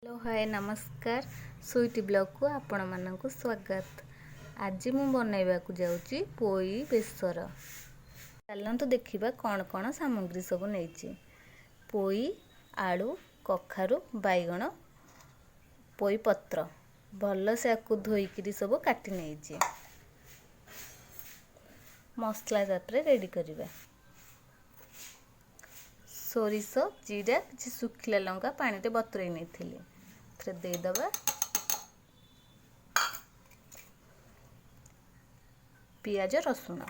Hello hi नमस्कार Sweety blog को आपण मानक स्वागत। आज मु बनैबा को जाउची पोई बेसर। चलंतु देखिबा कौन कौन सामग्री सब नैची। पोई आलू कखारु बैगण पोई पत्र भल से आकु धोईकरी सब काटी नैची। मसला तापरे रेडी करिबा। सोरिष जीरा कि सुखिला लंका पानी रे बतुरई नेथिली थे देदबा। पियाज रसुण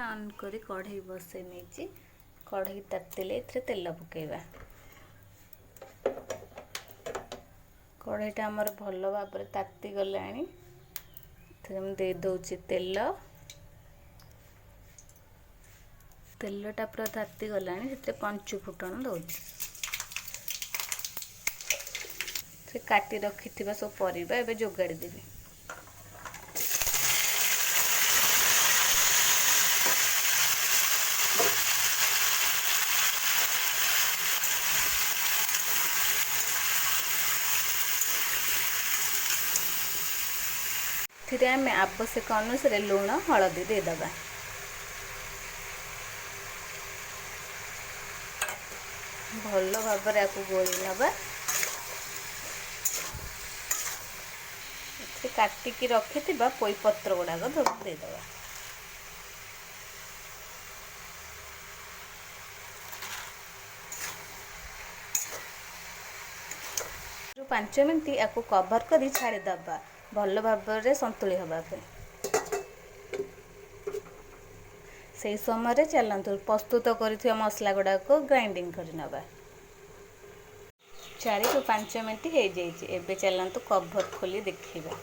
ऑन करी कढ़ई बसई नेची। कढ़ई तातिले एथरे तेल पकेइबा। कढ़ईटा हमर भल भाबरे ताती गलानी। हम दे दउची तेल। तेलटा पूरा ताती गलानी से पंचु फुटण दउची। से काटी रखिथिबा सब परिबा एबे जोगाड़ी देबी। थिरे आमे आवश्यक अनुसार लुण हळदी दे दबा। भल भाबरे आकु गोली नबा। काटिकी रखिथिबा पोई पत्र गुड़ाक दे दबा। जो 5 मिनट याकु कवर करी छाड़ी दबा भल भाबरे संतुली हबा पे। से समय चलतु प्रस्तुत कर मसला गुड़ाक ग्राइंडिंग कर नबा। 4 ରୁ 5 मिनट हो जाइए। एबे चलतु कवर खोली देखिबा।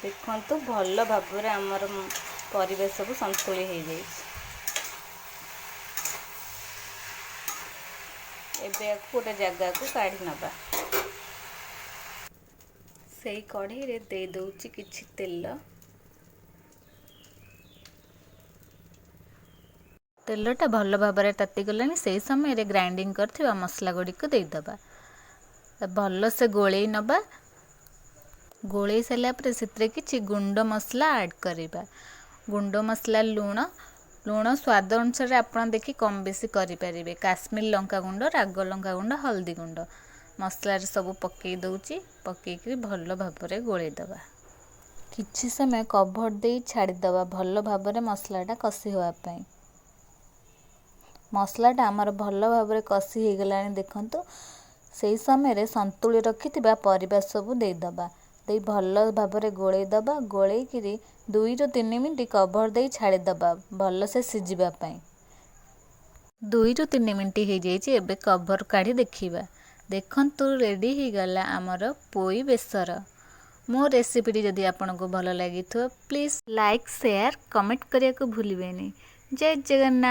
देखंतु भल भाबरे हमर परिवेश सब संतुली हो जाइए। एबे गोटे जगह को काढ़ी नबा। से कढ़ई रे दे दउची किछि तेल। तेलटा भल भाबरे ताती गलानी। से समय रे ग्राइंडिंग करथिबा मसला गुडी को दे दबा। भल से गोळेई नबा। गोळेई सला पर सित्रे किछि गुंड मसला ऐड करिबा। गुंड मसला लूण स्वाद अनुसार आपण देखि कम बेसी करि परिबे। काश्मीर लंका गुंड राग लंका गुंड हल्दी गुंड मसला रे सब पकेई दउची। पकेई भल भाबरे गोळेई दबा। किछि समय कवर दे छाड़ी दबा भल भाबरे मसलाटा कसी होआ पई। मसलाटा आमर भल भाबरे कसी हो गलानी देखंतु। से समय रे संतुली रखिथिबा परिबा सब दे दबा। दे भल भाबरे गोळेई दबा। गोळेई किरी 2 ରୁ 3 मिनिट कवर दे छाड़ी दबा भल से सिजिबा पई। 2 ରୁ 3 मिनिट हो जाइए। एबे कवर काढ़ी देखिबा। देखंतु रेडी हो गला आमर पोई बेसर। मो रेसिपीटी जदि आपनको भल लागिथो प्लीज लाइक शेयर कमेंट करिया को भूलिबेनी। जय जगन्नाथ।